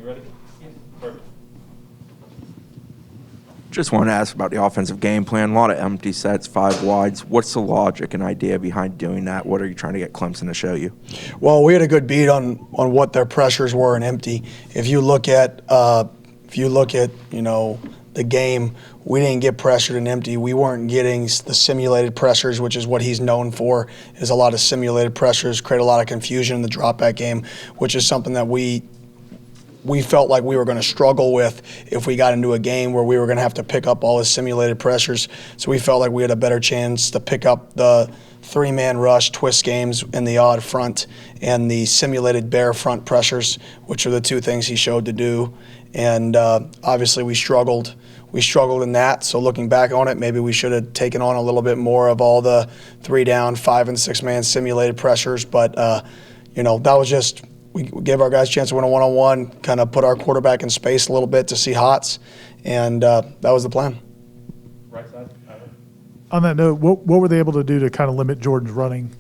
you ready? Yes. Perfect. Just wanted to ask about the offensive game plan. A lot of empty sets, 5 wides. What's the logic and idea behind doing that? What are you trying to get Clemson to show you? Well, we had a good beat on what their pressures were in empty. If you look at the game, we didn't get pressured in empty. We weren't getting the simulated pressures, which is what he's known for, is a lot of simulated pressures, create a lot of confusion in the drop back game, which is something that we felt like we were going to struggle with if we got into a game where we were going to have to pick up all the simulated pressures. So we felt like we had a better chance to pick up the 3-man rush, twist games in the odd front, and the simulated bare front pressures, which are the 2 things he showed to do. And obviously we struggled. We struggled in that. So looking back on it, maybe we should have taken on a little bit more of all the 3-down, 5- and 6-man simulated pressures. But, that was just – we gave our guys a chance to win a one-on-one, kind of put our quarterback in space a little bit to see hots, and that was the plan. Right side. On that note, what were they able to do to kind of limit Jordan's running?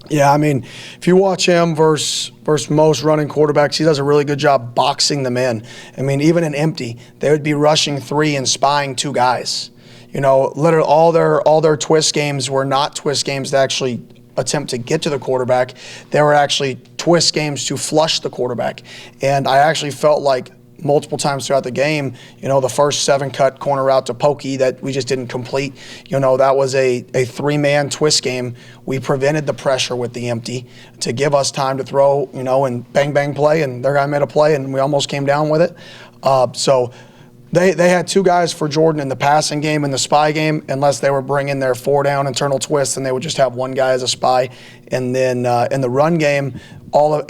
Yeah, I mean, if you watch him versus most running quarterbacks, he does a really good job boxing them in. I mean, even in empty, they would be rushing 3 and spying 2 guys. Literally all their twist games were not twist games to actually attempt to get to the quarterback. They were actually twist games to flush the quarterback. And I actually felt like multiple times throughout the game, the first 7-cut corner route to Pokey that we just didn't complete, that was a 3-man twist game. We prevented the pressure with the empty to give us time to throw, and bang, bang play, and their guy made a play, and we almost came down with it. So they had 2 guys for Jordan in the passing game and the spy game. Unless they were bringing their 4-down internal twist, and they would just have 1 guy as a spy. And then in the run game,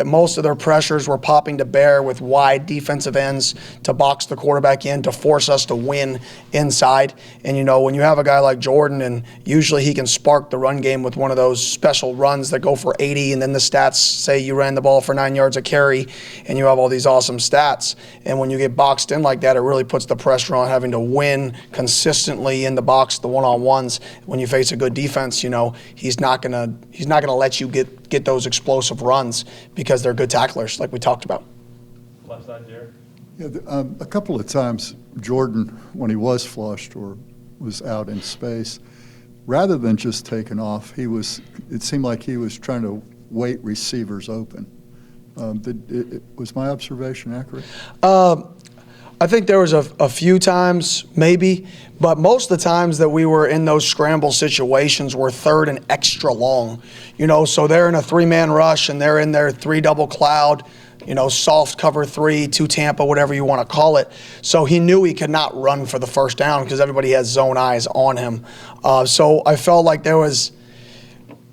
most of their pressures were popping to bear with wide defensive ends to box the quarterback in, to force us to win inside. And, when you have a guy like Jordan, and usually he can spark the run game with one of those special runs that go for 80, and then the stats say you ran the ball for 9 yards a carry, and you have all these awesome stats. And when you get boxed in like that, it really puts the pressure on having to win consistently in the box, the one-on-ones. When you face a good defense, he's not gonna let you get those explosive runs because they're good tacklers, like we talked about. Left side, Jared. Yeah, a couple of times, Jordan, when he was flushed or was out in space, rather than just taking off, it seemed like he was trying to wait receivers open. Was my observation accurate? I think there was a few times, maybe, but most of the times that we were in those scramble situations were 3rd and extra long. So they're in a 3-man rush, and they're in their 3 double cloud, soft cover 3, 2 Tampa, whatever you want to call it. So he knew he could not run for the first down because everybody has zone eyes on him. So I felt like there was,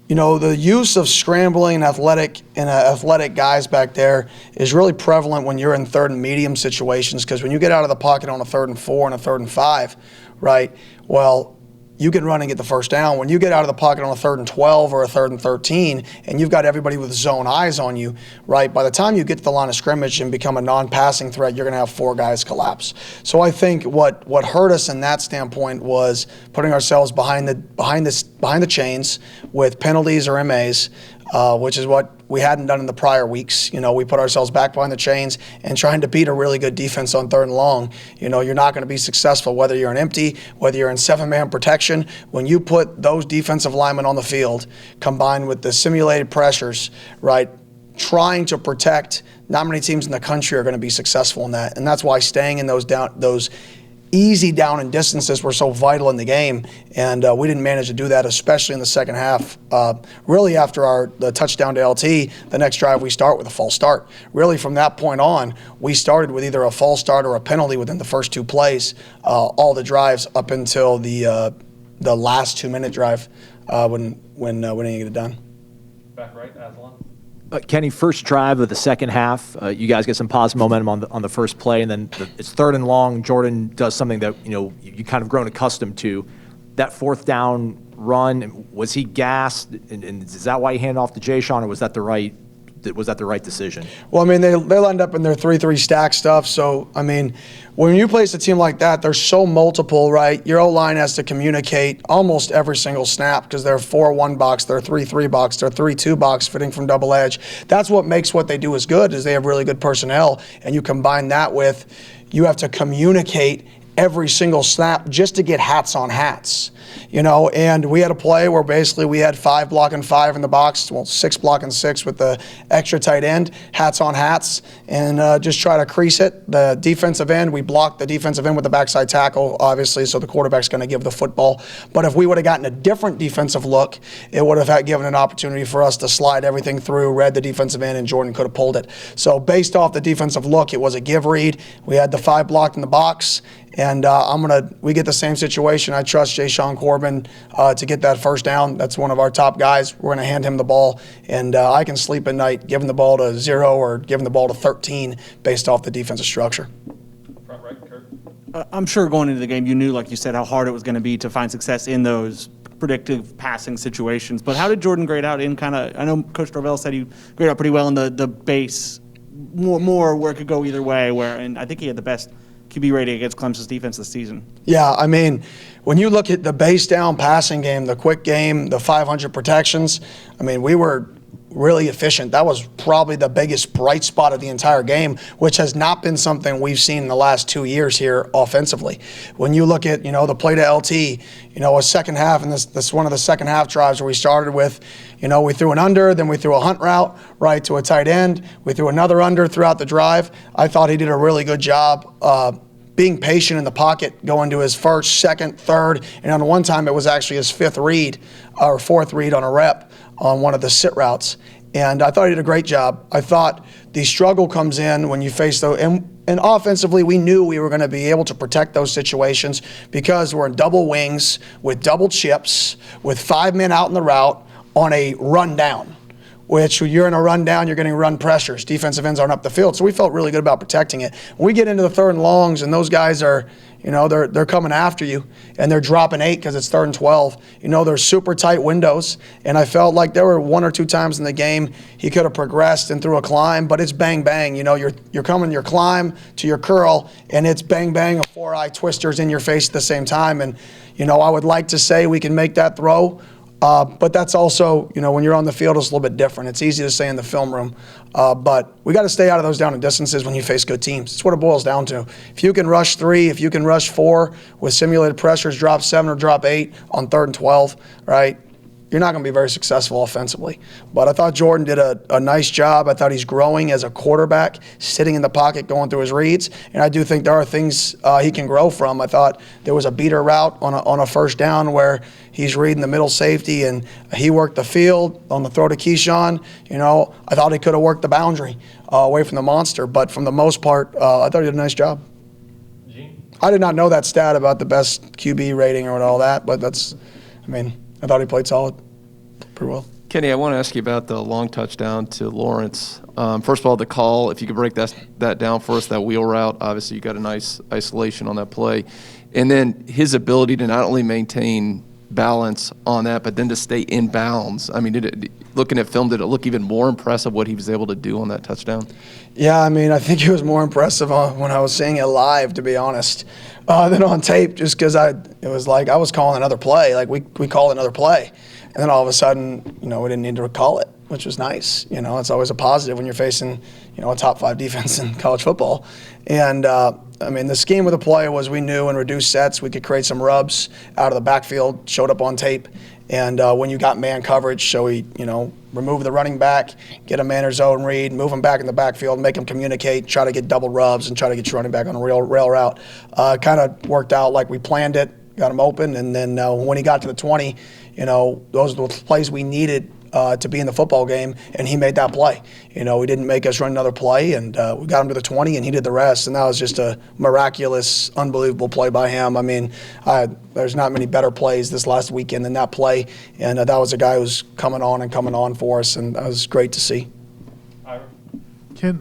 the use of scrambling and athletic guys back there is really prevalent when you're in 3rd and medium situations, because when you get out of the pocket on a 3rd and 4 and a 3rd and 5, right, well, you can run and get the first down. When you get out of the pocket on a 3rd and 12 or a 3rd and 13, and you've got everybody with zone eyes on you, right, by the time you get to the line of scrimmage and become a non-passing threat, you're going to have 4 guys collapse. So I think what hurt us in that standpoint was putting ourselves behind the chains with penalties or MAs, which is what we hadn't done in the prior weeks. We put ourselves back behind the chains and trying to beat a really good defense on 3rd and long. You're not going to be successful whether you're in empty, whether you're in 7-man protection. When you put those defensive linemen on the field, combined with the simulated pressures, right, trying to protect, not many teams in the country are going to be successful in that. And that's why staying in those easy down and distances were so vital in the game, and we didn't manage to do that, especially in the second half. Really, after the touchdown to LT, the next drive we start with a false start. Really, from that point on, we started with either a false start or a penalty within the first 2 plays, all the drives up until the last 2-minute drive when we didn't get it done. Back right, Aslan. Kenny, first drive of the second half, you guys get some positive momentum on the first play, and then it's 3rd and long. Jordan does something that you kind of grown accustomed to. That 4th down run, was he gassed, and is that why he handed off to Jay Sean, or was that the right was that the right decision? Well, I mean, they'll end up in their 3-3 stack stuff. So, I mean, when you place a team like that, they're so multiple, right? Your O-line has to communicate almost every single snap because they're 4-1 box, they're 3-3 box, they're 3-2 box, fitting from double edge. That's what makes what they do as good, is they have really good personnel. And you combine that with, you have to communicate every single snap just to get hats on hats, and we had a play where basically we had 5 blocking 5 in the box, 6 blocking 6 with the extra tight end, hats on hats, and just try to crease it. The defensive end, we blocked the defensive end with the backside tackle, obviously, so the quarterback's going to give the football. But if we would have gotten a different defensive look, it would have given an opportunity for us to slide everything through, read the defensive end, and Jordan could have pulled it. So based off the defensive look, it was a give read. We had the 5 blocked in the box. And we get the same situation. I trust Jay Sean Corbin to get that first down. That's one of our top guys. We're going to hand him the ball. And I can sleep at night giving the ball to 0 or giving the ball to 13 based off the defensive structure. Front right, Kurt. I'm sure going into the game, you knew, like you said, how hard it was going to be to find success in those predictive passing situations. But how did Jordan grade out in I know Coach Norvell said he graded out pretty well in the base, more where it could go either way, and I think he had the best QB rating against Clemson's defense this season. Yeah, I mean, when you look at the base down passing game, the quick game, the 500 protections, I mean, we were really efficient. That was probably the biggest bright spot of the entire game, which has not been something we've seen in the last 2 years here offensively. When you look at, the play to LT, a second half, and this one of the second half drives where we started with, we threw an under, then we threw a hunt route right to a tight end. We threw another under throughout the drive. I thought he did a really good job being patient in the pocket, going to his first, second, third, and on one time it was actually his 5th read or 4th read on a rep on one of the sit routes. And I thought he did a great job. I thought the struggle comes in when you face those, and offensively we knew we were going to be able to protect those situations because we're in double wings with double chips with 5 men out in the route on a run down. Which you're in a run down, you're getting run pressures. Defensive ends aren't up the field. So we felt really good about protecting it. When we get into the 3rd and longs and those guys are, they're coming after you and they're dropping 8 because it's 3rd and 12. They're super tight windows. And I felt like there were 1 or 2 times in the game he could have progressed and threw a climb, but it's bang, bang. You're coming your climb to your curl and it's bang, bang, a 4-eye twisters in your face at the same time. And, I would like to say we can make that throw. But that's also, when you're on the field, it's a little bit different. It's easy to say in the film room. But we got to stay out of those down and distances when you face good teams. That's what it boils down to. If you can rush 3, if you can rush 4 with simulated pressures, drop 7 or drop 8 on 3rd and 12, right? You're not going to be very successful offensively. But I thought Jordan did a nice job. I thought he's growing as a quarterback, sitting in the pocket, going through his reads. And I do think there are things he can grow from. I thought there was a beater route on a first down where he's reading the middle safety and he worked the field on the throw to Keyshawn. I thought he could have worked the boundary away from the monster. But from the most part, I thought he did a nice job. Gene? I did not know that stat about the best QB rating or all that, but I thought he played solid, pretty well. Kenny, I want to ask you about the long touchdown to Lawrence. First of all, the call, if you could break that down for us, that wheel route, obviously you got a nice isolation on that play. And then his ability to not only maintain balance on that, but then to stay in bounds. I mean, looking at film, did it look even more impressive what he was able to do on that touchdown? Yeah, I think it was more impressive when I was seeing it live, to be honest, than on tape, just because it was like I was calling another play. Like we called another play. And then all of a sudden, we didn't need to call it, which was nice. It's always a positive when you're facing, a top 5 defense in college football. And, the scheme of the play was we knew in reduced sets we could create some rubs out of the backfield, showed up on tape. And when you got man coverage, so we, remove the running back, get a man or zone read, move him back in the backfield, make him communicate, try to get double rubs, and try to get your running back on a rail route. Kind of worked out like we planned it, got him open. And then when he got to the 20, those were the plays we needed to be in the football game, and he made that play. He didn't make us run another play, and we got him to the 20, and he did the rest, and that was just a miraculous, unbelievable play by him. There's not many better plays this last weekend than that play, and that was a guy who's coming on for us, and that was great to see. Ira? Ken,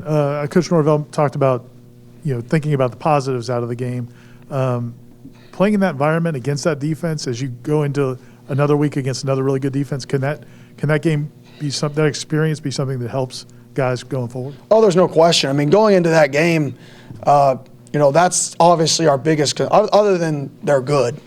Coach Norvell talked about, thinking about the positives out of the game. Playing in that environment against that defense as you go into another week against another really good defense, can that game be that experience be something that helps guys going forward? Oh, there's no question. I mean, going into that game, that's obviously our biggest, other than they're good,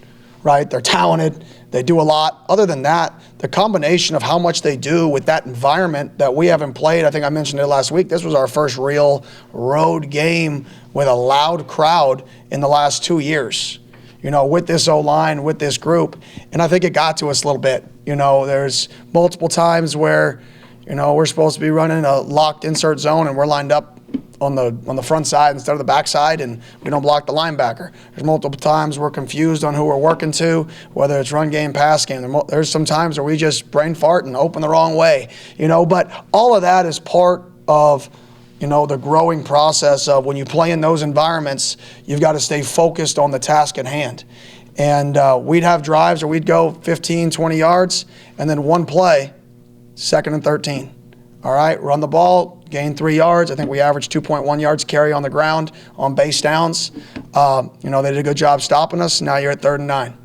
right? They're talented. They do a lot. Other than that, the combination of how much they do with that environment that we haven't played, I think I mentioned it last week, this was our first real road game with a loud crowd in the last 2 years, with this O-line, with this group. And I think it got to us a little bit. There's multiple times where, we're supposed to be running a locked insert zone and we're lined up on the front side instead of the back side, and we don't block the linebacker. There's multiple times we're confused on who we're working to, whether it's run game, pass game. There's some times where we just brain fart and open the wrong way, But all of that is part of, the growing process of when you play in those environments, you've got to stay focused on the task at hand. And we'd have drives where we'd go 15, 20 yards, and then one play, 2nd and 13. All right, run the ball, gain 3 yards. I think we averaged 2.1 yards carry on the ground on base downs. They did a good job stopping us. Now you're at 3rd and 9.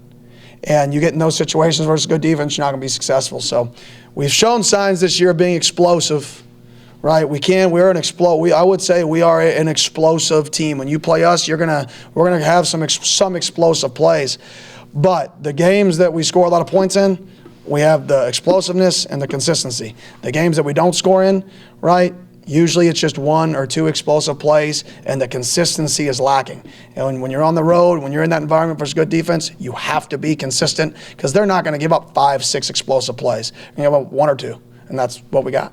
And you get in those situations versus good defense, you're not going to be successful. So we've shown signs this year of being explosive, right? I would say we are an explosive team. When you play us, we're gonna have some explosive plays. But the games that we score a lot of points in, we have the explosiveness and the consistency. The games that we don't score in, right, usually it's just 1 or 2 explosive plays, and the consistency is lacking. And when you're on the road, when you're in that environment versus good defense, you have to be consistent because they're not going to give up 5, 6 explosive plays. You're going to give up 1 or 2, and that's what we got.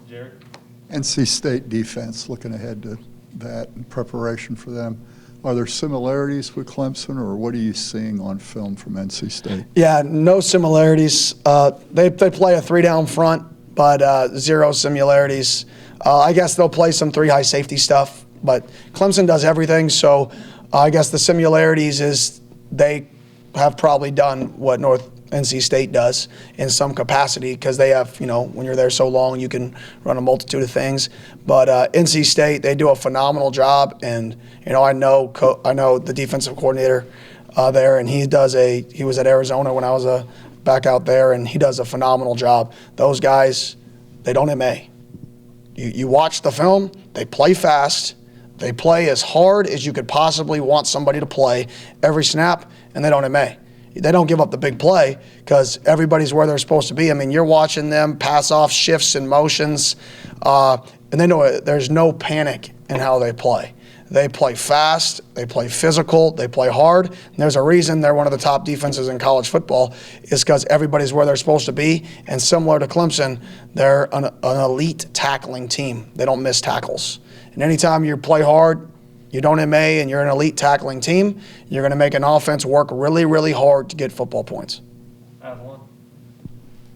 Jared? NC State defense, looking ahead to that in preparation for them. Are there similarities with Clemson, or what are you seeing on film from NC State? Yeah, no similarities. They play a 3-down front, but 0 similarities. I guess they'll play some 3 high safety stuff, but Clemson does everything. So I guess the similarities is they have probably done what North NC State does in some capacity because they have, when you're there so long, you can run a multitude of things. But NC State, they do a phenomenal job, and I know the defensive coordinator there, and he was at Arizona when I was back out there, and he does a phenomenal job. Those guys, they don't MA. You watch the film, they play fast, they play as hard as you could possibly want somebody to play every snap, and they don't MA. They don't give up the big play because everybody's where they're supposed to be. I mean, you're watching them pass off shifts and motions, and they know there's no panic in how they play. They play fast, they play physical, they play hard. And there's a reason they're one of the top defenses in college football is because everybody's where they're supposed to be. And similar to Clemson, they're an elite tackling team. They don't miss tackles. And anytime you play hard, you don't MA, and you're an elite tackling team, you're going to make an offense work really, really hard to get football points. Avalon?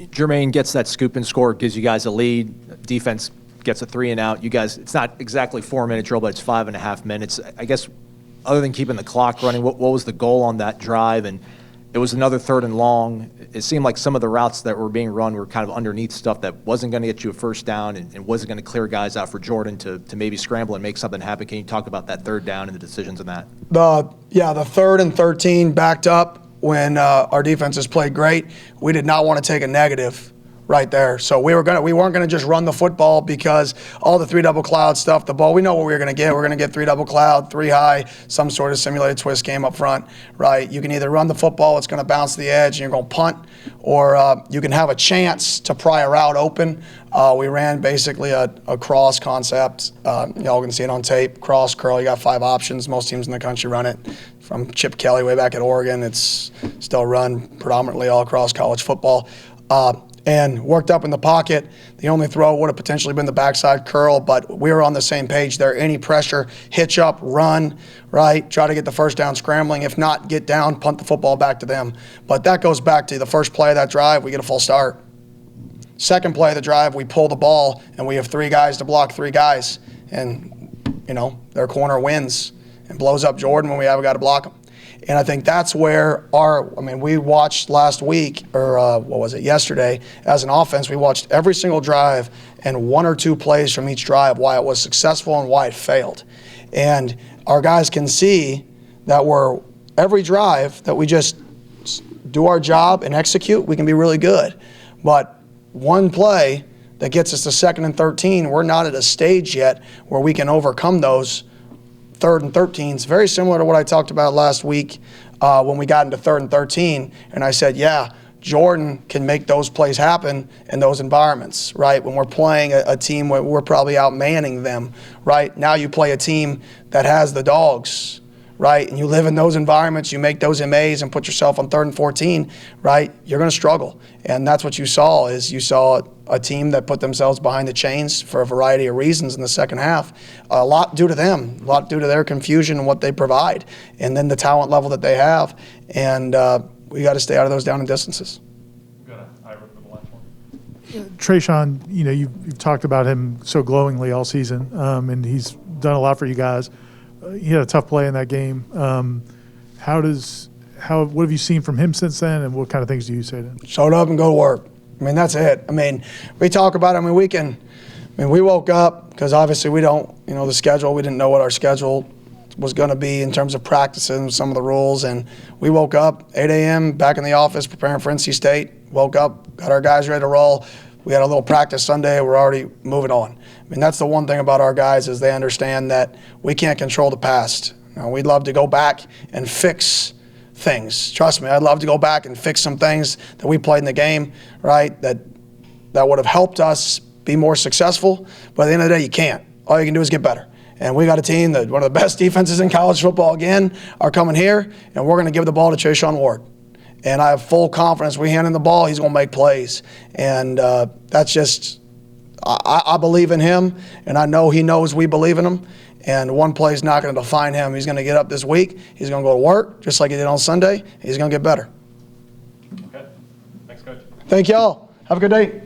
Jermaine gets that scoop and score, gives you guys a lead. Defense gets a 3 and out. You guys, it's not exactly 4-minute drill, but it's 5.5 minutes. I guess other than keeping the clock running, what was the goal on that drive? And it was another 3rd and long. It seemed like some of the routes that were being run were kind of underneath stuff that wasn't going to get you a first down and wasn't going to clear guys out for Jordan to maybe scramble and make something happen. Can you talk about that 3rd down and the decisions in that? The 3rd and 13 backed up when our defenses played great. We did not want to take a negative right there. So we weren't going to just run the football because all the 3 double cloud stuff, the ball, we know what we were going to get. We're going to get 3 double cloud, 3 high, some sort of simulated twist game up front, right? You can either run the football, it's going to bounce the edge, and you're going to punt, or you can have a chance to pry a route open. We ran basically a cross concept. Y'all can see it on tape. Cross, curl, you got 5 options. Most teams in the country run it. From Chip Kelly way back at Oregon, it's still run predominantly all across college football. And worked up in the pocket. The only throw would have potentially been the backside curl, but we were on the same page there. Any pressure, hitch up, run, right? Try to get the first down scrambling. If not, get down, punt the football back to them. But that goes back to the first play of that drive, we get a full start. Second play of the drive, we pull the ball, and we have 3 guys to block 3 guys. And, their corner wins and blows up Jordan when we haven't got to block him. And I think that's where we watched last week, or yesterday, as an offense, we watched every single drive and 1 or 2 plays from each drive, why it was successful and why it failed. And our guys can see that every drive that we just do our job and execute, we can be really good. But one play that gets us to 2nd and 13. We're not at a stage yet where we can overcome those 3rd and 13s. Very similar to what I talked about last week when we got into 3rd and 13. And I said, yeah, Jordan can make those plays happen in those environments, right? When we're playing a team where we're probably out-manning them, right? Now you play a team that has the dogs, right? And you live in those environments, you make those MAs and put yourself on 3rd and 14, right? You're going to struggle. And that's what you saw a team that put themselves behind the chains for a variety of reasons in the second half. A lot due to them, a lot due to their confusion and what they provide, and then the talent level that they have. And we got to stay out of those down and distances. We've got Ira for the last one. Trayshawn, you've talked about him so glowingly all season, and he's done a lot for you guys. He had a tough play in that game. What have you seen from him since then, and what kind of things do you say to him? Showed up and go to work. I mean, that's it. I mean, we talk about it. We woke up because obviously we don't, the schedule. We didn't know what our schedule was going to be in terms of practicing some of the rules. And we woke up 8 a.m. back in the office preparing for NC State. Woke up, got our guys ready to roll. We had a little practice Sunday. We're already moving on. I mean, that's the one thing about our guys is they understand that we can't control the past. We'd love to go back and fix things. Trust me, I'd love to go back and fix some things that we played in the game, right, that would have helped us be more successful. But at the end of the day, you can't. All you can do is get better. And we got a team that one of the best defenses in college football, again, are coming here, and we're going to give the ball to Trayshawn Ward. And I have full confidence we hand him the ball, he's going to make plays. And that's just I believe in him, and I know he knows we believe in him. And one play is not going to define him. He's going to get up this week. He's going to go to work, just like he did on Sunday. He's going to get better. Okay. Thanks, Coach. Thank y'all. Have a good day.